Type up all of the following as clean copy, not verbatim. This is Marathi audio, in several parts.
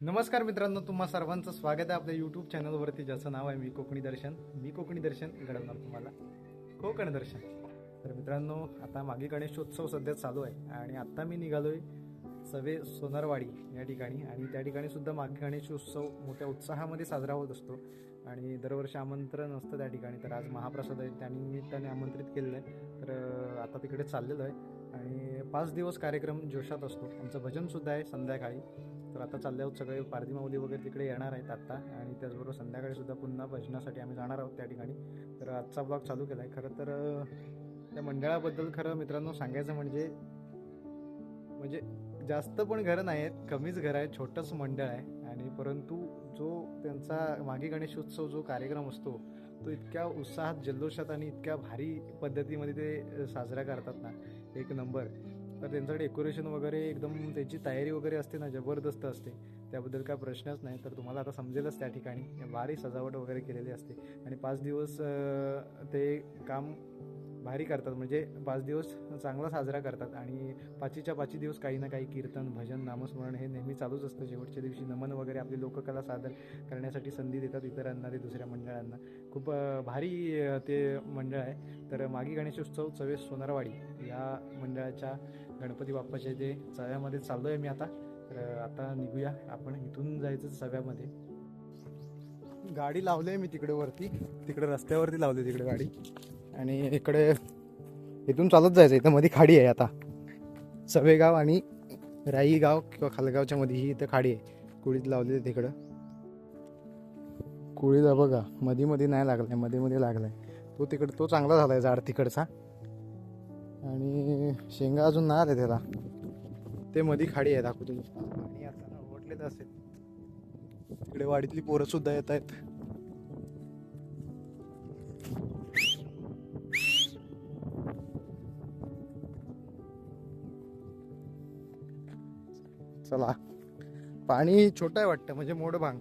नमस्कार मित्रांनो, तुम्हा सर्वांचं स्वागत आहे आपल्या यूट्यूब चॅनलवरती, ज्याचं नाव आहे मी कोकणी दर्शन घडवणार तुम्हाला कोकण दर्शन. तर मित्रांनो, आता मागे गणेशोत्सव सध्या चालू आहे आणि आत्ता मी निघालोय सवे सोनारवाडी या ठिकाणी. आणि त्या ठिकाणी सुद्धा मागे गणेशोत्सव मोठ्या उत्साहामध्ये साजरा होत असतो आणि दरवर्षी आमंत्रण असतं त्या ठिकाणी. तर आज महाप्रसाद आहे, त्यानिमित्ताने आमंत्रित केलेलं आहे. तर आता तिकडे चाललेलो आहे आणि 5 दिवस कार्यक्रम जोशात असतो. आमचं भजनसुद्धा आहे संध्याकाळी. तर आता चालले आहोत, सगळे पारधी माऊली वगैरे तिकडे येणार आहेत आत्ता. आणि त्याचबरोबर संध्याकाळी सुद्धा पुन्हा भजनासाठी आम्ही जाणार आहोत त्या ठिकाणी. तर आजचा ब्लॉग चालू केला आहे. खरं तर त्या मंडळाबद्दल खरं मित्रांनो सांगायचं म्हणजे जास्त पण घरं नाही आहेत, कमीच घरं आहेत, छोटंच मंडळ आहे. आणि परंतु जो त्यांचा मागे गणेशोत्सव जो कार्यक्रम असतो तो इतक्या उत्साहात, जल्लोषात आणि इतक्या भारी पद्धतीमध्ये ते साजरा करतात ना, एक नंबर. तर त्यांचं डेकोरेशन वगैरे एकदम, त्याची तयारी वगैरे असते ना, जबरदस्त असते. त्याबद्दल काय प्रश्नच नाही. तर तुम्हाला आता समजेलच, त्या ठिकाणी भारी सजावट वगैरे केलेली असते. आणि 5 दिवस ते काम भारी करतात, म्हणजे 5 दिवस चांगला साजरा करतात. आणि पाचीच्या पाची दिवस काही ना काही कीर्तन, भजन, नामस्मरण हे नेहमी चालूच असतं. शेवटच्या दिवशी नमन वगैरे आपली लोककला सादर करण्यासाठी संधी देतात इतरांना, ते दुसऱ्या मंडळांना. खूप भारी ते मंडळ आहे. तर मागी गणेशोत्सव चवे सोनारवाडी या मंडळाच्या गणपती बाप्पाच्या ते चव्यामध्ये चाललो आहे मी आता. तर आता निघूया आपण, इथून जायचं चव्यामध्ये. गाडी लावली आहे मी तिकडे वरती, तिकडे रस्त्यावरती लावली तिकडे गाडी. आणि इकडे इथून चालत जायचं. इथं मध्ये खाडी आहे आता, सवेगाव आणि राईगाव किंवा खालगावच्या मध्ये ही इथं खाडी आहे. कुळीत लावली आहे तिकडं. कुळीला बघा, मध्ये नाही लागलाय, मध्ये लागलाय तो. तिकडं तो चांगला झालाय झाड तिकडचा. आणि शेंगा अजून नाही आले त्याला. ते मध्ये खाडी आहे, दाखवतो आणि आता ओढलेत असेल. तिकडे वाडीतली पोरं सुद्धा येत आहेत. चला, पाणी छोटं आहे वाटतं, म्हणजे मोठं भांग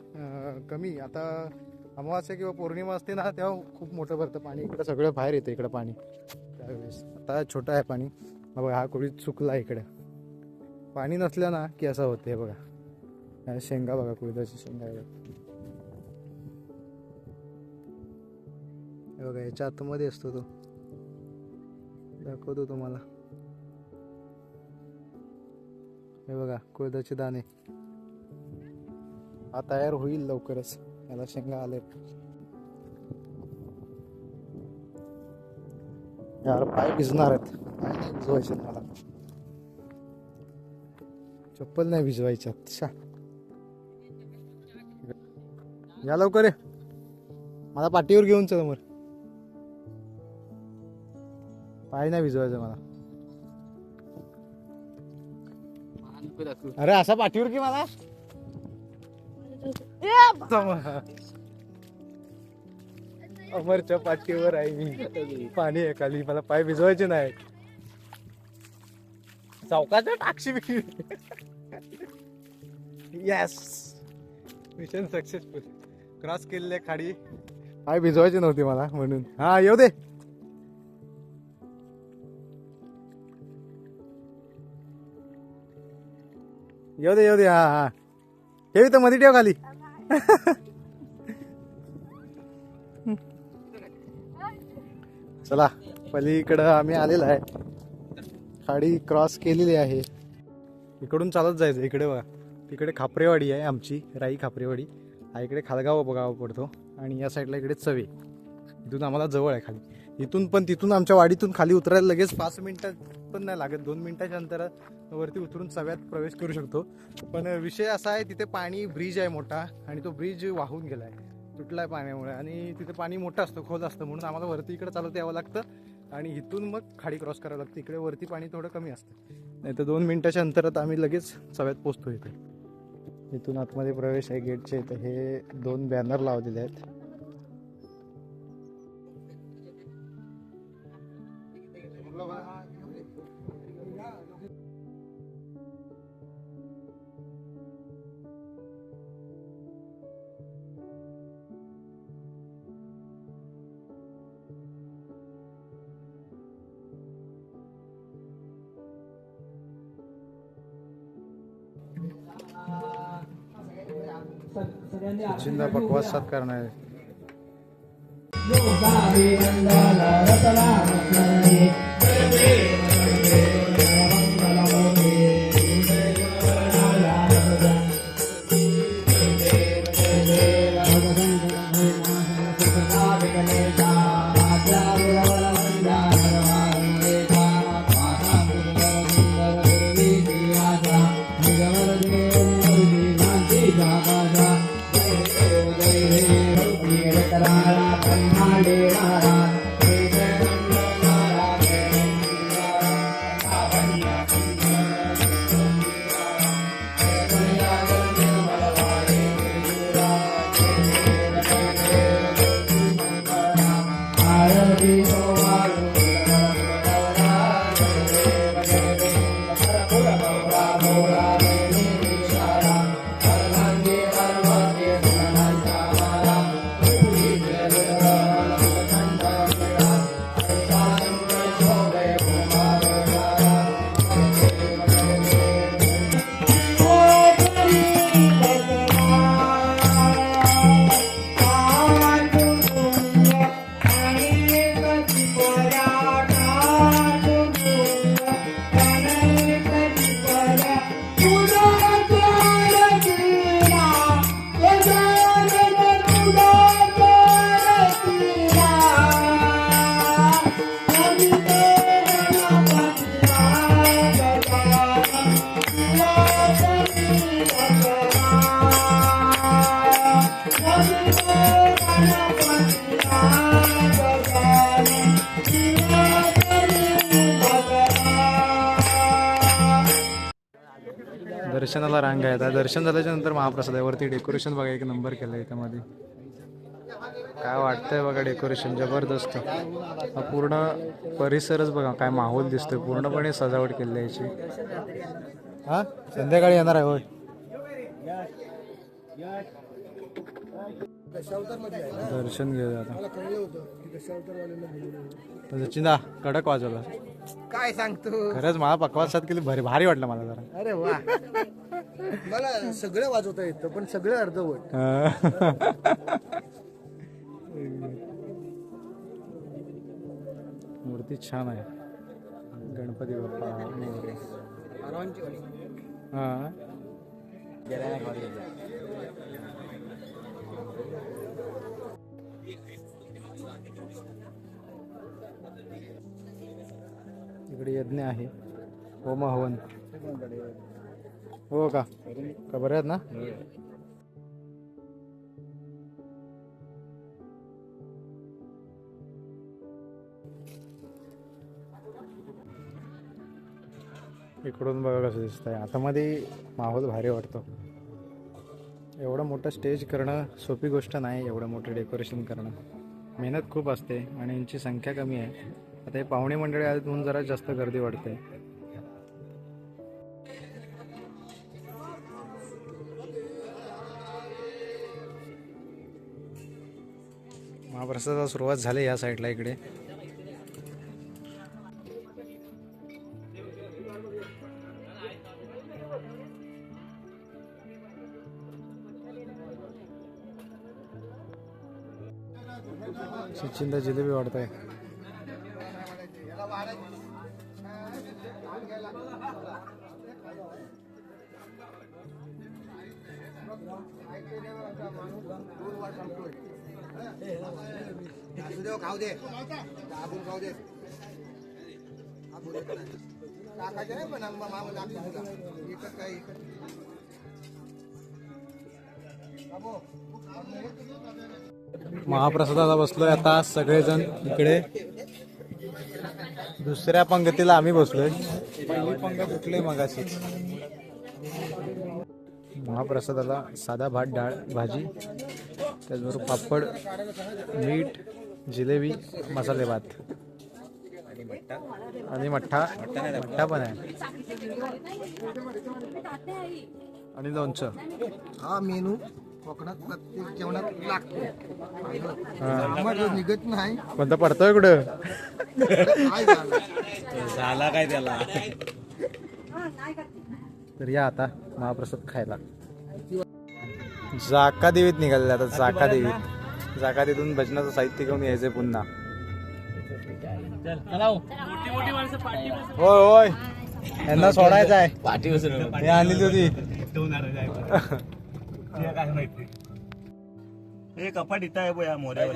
कमी. आता अमावास्या किंवा पौर्णिमा असते ना, तेव्हा खूप मोठं भरतं पाणी. इकडं सगळं बाहेर येतं इकडं पाणी त्यावेळेस. आता छोटं आहे पाणी. बघा, हा कोळी चुकला इकडं. पाणी नसलं ना की असं होतं. हे बघा, शेंगा बघा, कुळीदाची शेंगा आहे. हे बघा, याच्या आतमध्ये असतो तो, दाखवतो तुम्हाला. हे बघा, कुळदाचे दाणे. हा तयार होईल लवकरच, याला शेंगा आले. यार पाय भिजणार आहेत, पाय नाही भिजवायचे मला, चप्पल नाही भिजवायच्या. या लवकर, आहे मला पाठीवर घेऊन चल मग. पाय नाही भिजवायचं मला. अरे असा पाठीवर की मला. अमरच्या पाठीवर आहे मी, पाणी आहे खाली, मला पाय भिजवायचे नाही. चौकाच्या टाक्षी बी. Yes, mission successful. क्रॉस केलेले खाडी, पाय भिजवायचे नव्हते मला म्हणून. हा, येऊ दे. येऊ दे. हा, ठेव इथं मध्ये, ठेव खाली. चला, पलीकडं आम्ही आलेलो आहे. खाडी क्रॉस केलेली आहे. इकडून चालत जायचं. इकडे बघा, तिकडे खापरेवाडी आहे आमची, राई खापरेवाडी. हा इकडे खालगाव गाव पडतो. आणि या साईडला इकडे चवे. इथून आम्हाला जवळ आहे खाली. इथून पण, तिथून आमच्या वाडीतून खाली उतरायला लगेच 5 मिनिटं पण नाही लागत, 2 मिनिटाच्या अंतरावरती उतरून चव्यात प्रवेश करू शकतो. पण विषय असा आहे, तिथे पाणी, ब्रिज आहे मोठा, आणि तो ब्रिज वाहून गेलाय, तुटलाय पाण्यामुळे. आणि तिथे पाणी मोठं असतं, खोल असतं, म्हणून आम्हाला वरती इकडे चालत यावं लागतं. आणि इथून मग खाडी क्रॉस करावं लागतं. इकडे वरती पाणी थोडं कमी असतं, नाही तर 2 मिनिटाच्या अंतरात आम्ही लगेच चव्यात पोचतो. इथे इथून आतमध्ये प्रवेश आहे गेटच्या इथे. हे 2 बॅनर लावलेले आहेत. सचिनदा बकवास साथ करणार आहे. दर्शनाला रांग आहे. आता दर्शन झाल्याच्या नंतर महाप्रसाद आहे. वरती डेकोरेशन बघा एक नंबर केलं आहे. त्यामध्ये काय वाटतंय बघा, डेकोरेशन जबरदस्त. हा पूर्ण परिसरच बघा काय माहोल दिसतोय. पूर्णपणे सजावट केली आहे याची. हा संध्याकाळी येणार आहे होय. दर्शन घेऊया आता. सचिनदा कडक वाजवला. काय सांगतो. खरंच मला पकवासात केली भारी वाटलं मला जरा. अरे वा. मला सगळं वाजवता येतं पण सगळं अर्धवट. मूर्ती छान आहे. गणपती बाप्पा. हा इकडे यज्ञ आहे. होम हवन. हो का बरं आहेत ना. इकडून बघा कसं दिसत आहे. आतामध्ये माहोल भारी वाटतो. एवढं मोठं स्टेज करणं सोपी गोष्ट नाही. एवढं मोठं डेकोरेशन करणं मेहनत खूप असते आणि यांची संख्या कमी आहे. आता हे पाहुणे मंडळी आहेत म्हणून जरा जास्त गर्दी वाढते. महाप्रसादाला सुरुवात झाली या साईडला. इकडे सचिनदा जिलेबी वाढताय. खाऊ दे आपण खाऊ दे. टाकायचं नाही पण एकच काही. महाप्रसादाला बसलोय आता सगळेजण. इकडे दुसऱ्या पंगतीला आम्ही बसलोय. पहिली पंगत उठली मगाशी. महाप्रसादाला साधा भात, डाळ, भाजी, त्याचबरोबर पापड, मीठ, जिलेबी, मसाले भात आणि मठ्ठा पण आहे आणि लोणचं. हा मेनू कोकणात प्रत्येक जेवणात लागतो. निघत नाही. कोणता पडतोय कुठं. झाला काय त्याला. तर या आता महाप्रसाद खायला. जाका देवीत निघालेले आता जाका देवीत. जाका देवीतून भजनाचं साहित्य घेऊन यायचंय पुन्हा. होय होय यांना सोडायचं आहे. हे आणली होती कपाट इथं आहे या मोऱ्यावर.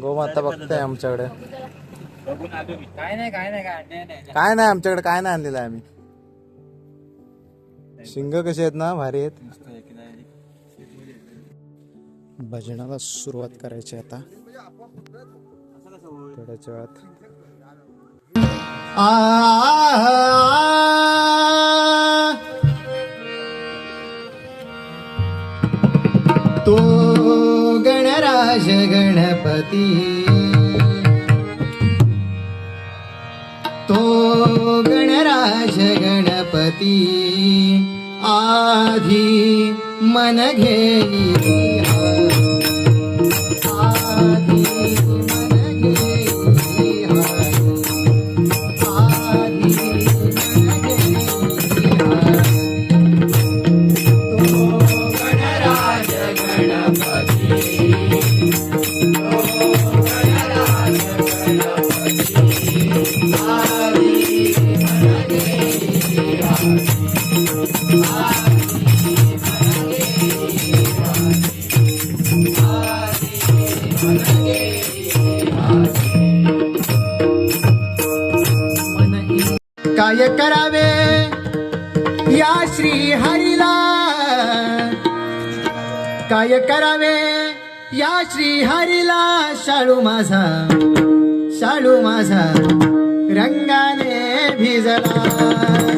गोमाता बघताय आमच्याकडे. काय नाही काय नाही आमच्याकडे काय नाही आणलेलं आहे आम्ही. शिंग कसे आहेत ना भारी आहेत. भजनाला सुरुवात करायची आता थोड्याच वेळात. तो गणराज गणपती, तो गणराज गणपती आधी मन घेई आधी मन घेई आधी मन घेई तो गणराज गणपती, तो गणराज गणपती आधी मन घेई काय करावे या श्री हरीला, काय करावे या श्री हरीला. शाळू माझा रंगाने भिजला,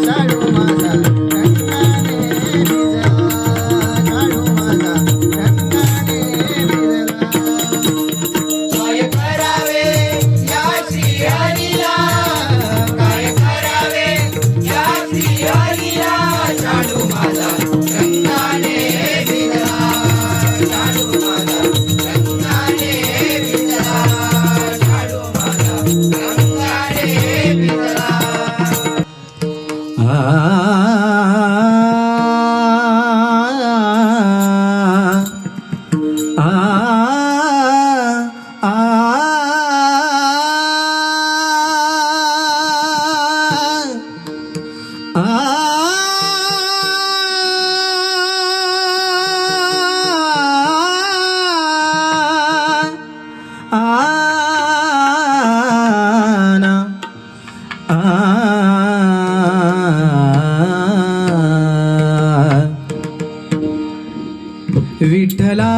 शाळू माझा रंगाने भिजला, शाळू माझा रंगाने भिजला. काय करावे या श्री हरीला, काय करावे या श्री हरीला. शाळू माझा रंगाने भिजला, शाळू माझा रंगाने भिजला, शाळू माझा रंगाने भिजला. विठ्ठला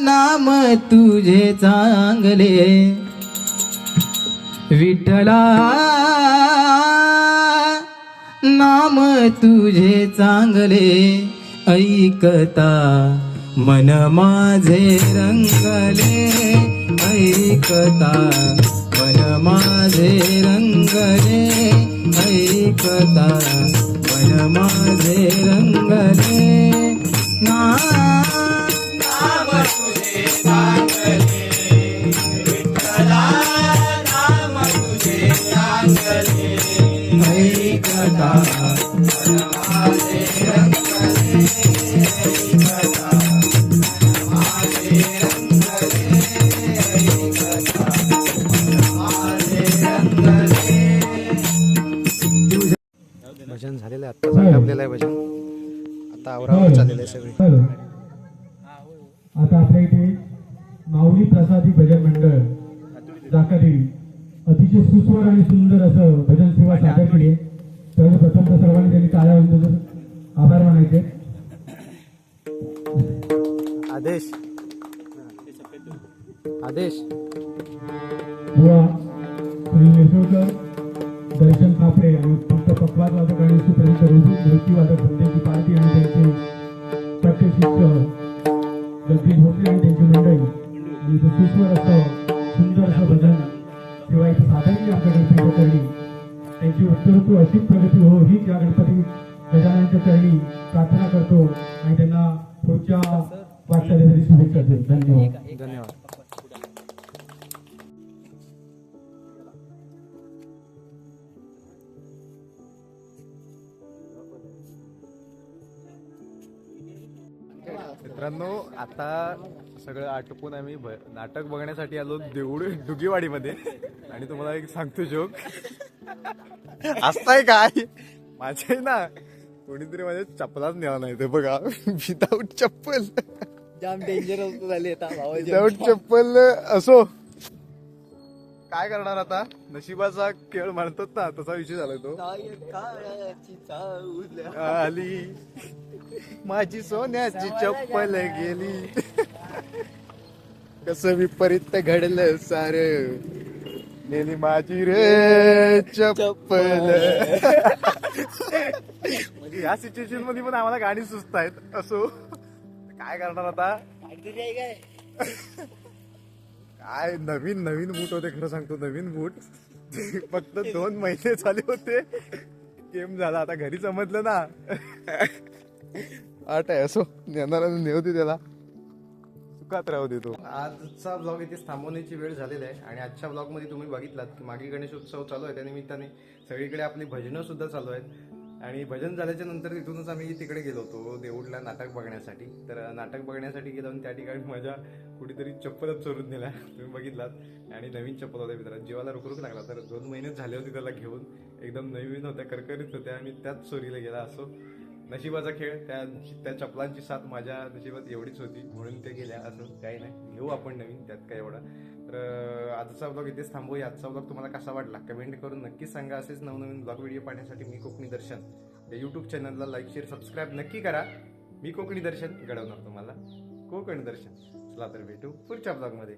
नाम तुझे चांगले, विठ्ठला नाम तुझे चांगले. ऐकता मन माझे रंगले, ऐकता मन माझे रंगले, ऐकता मन माझे रंगले. नाम तुझे चांगले, विठ्ठला नाम तुझे चांगले. ऐकता मन माझे रंगले, ऐकता मन माझे रंगले, ऐकता मन माझे रंगले. भजन झालेलं आहे, आता संपलेलं आहे भजन. आता आवरावर चाललेलं आहे सगळे. आता आपल्या इथे माऊली प्रसादी भजन मंडळ जाकादेवी अतिशय सुस्वर आणि सुंदर असं भजन सेवा सादर केली आहे. तर प्रथम तर सर्वांनी त्यांनी टाळ्या वाजवून आभार मानायचे. आदेश आदेश बुवा श्री यशोधर दर्शन कापडे आणि फक्त पकवाद वादक आणि सुप्रसिद्ध धोती वादक धंद्याची पार्टी आणि त्यांचे प्रत्येक जगदीश भोसले आणि त्यांची मंडळी आणि इथं सुस्वर असं सुंदर असं भजन किंवा इथं साधन आमच्या गणपती करणी त्यांची उत्तरोत्तर अशीच प्रगती हो हीच या गणपती गजाननच्या चरणी प्रार्थना करतो आणि त्यांना पुढच्या वाटचालीसाठी शुभेच्छा देतो. धन्यवाद. धन्यवाद. मित्रांनो आता सगळं आटोपून आम्ही नाटक बघण्यासाठी आलो डुगीवाडीमध्ये आणि तुम्हाला एक सांगतो जोक असताय काय माझे ना कोणीतरी माझ्या चप्पलाच न्यावा नाही ते बघा विदाऊट चप्पल जाम डेंजरस झाली आता विदाऊट चप्पल असो काय करणार आता नशिबाचा खेळ म्हणतात ना तसा विषय झालाय तो आली माझी सोन्याची चप्पल गेली कसं विपरीत घडलं सार गेली माझी रे चप्पल म्हणजे या सिच्युएशन मध्ये पण आम्हाला गाणी सुचत आहेत असो काय करणार आता काय नवीन नवीन बूट होते खरं सांगतो नवीन बूट फक्त 2 महिने झाले होते गेम झाला आता घरी समजलं ना आठ आहे असो नेणारा नेवते त्याला सुखात राहू देतो आजचा ब्लॉग इथे थांबवण्याची वेळ झालेली आहे आणि आजच्या ब्लॉग मध्ये तुम्ही बघितलात की मागे गणेशोत्सव चालू आहे त्या निमित्ताने सगळीकडे आपली भजनं सुद्धा चालू आहेत आणि भजन झाल्याच्या नंतर तिथूनच आम्ही तिकडे गेलो होतो देऊळला नाटक बघण्यासाठी तर नाटक बघण्यासाठी गेलो आणि त्या ठिकाणी माझ्या कुठेतरी चप्पलच चोरून दिला तुम्ही बघितलात आणि नवीन चप्पल होत्या मित्रांनो जीवाला रुकरुक लागला तर 2 महिनेच झाले होते त्याला घेऊन एकदम नवीन होत्या करकरीत होत्या आणि त्याच चोरीला गेला असो नशिबाचा खेळ त्या चपलांची साथ माझ्या नशिबात एवढीच होती म्हणून ते गेल्या असं काही नाही घेऊ आपण नवीन त्यात काय एवढा तर आजचा ब्लॉग इथेच थांबूया आजचा ब्लॉग तुम्हाला कसा वाटला कमेंट करून नक्की सांगा असेच नवनवीन ब्लॉग व्हिडिओ पाहण्यासाठी मी कोकणी दर्शन या यूट्यूब चॅनलला लाईक शेअर सबस्क्राईब नक्की करा मी कोकणी दर्शन घडवणार तुम्हाला कोकण दर्शन चला तर भेटू पुढच्या ब्लॉगमध्ये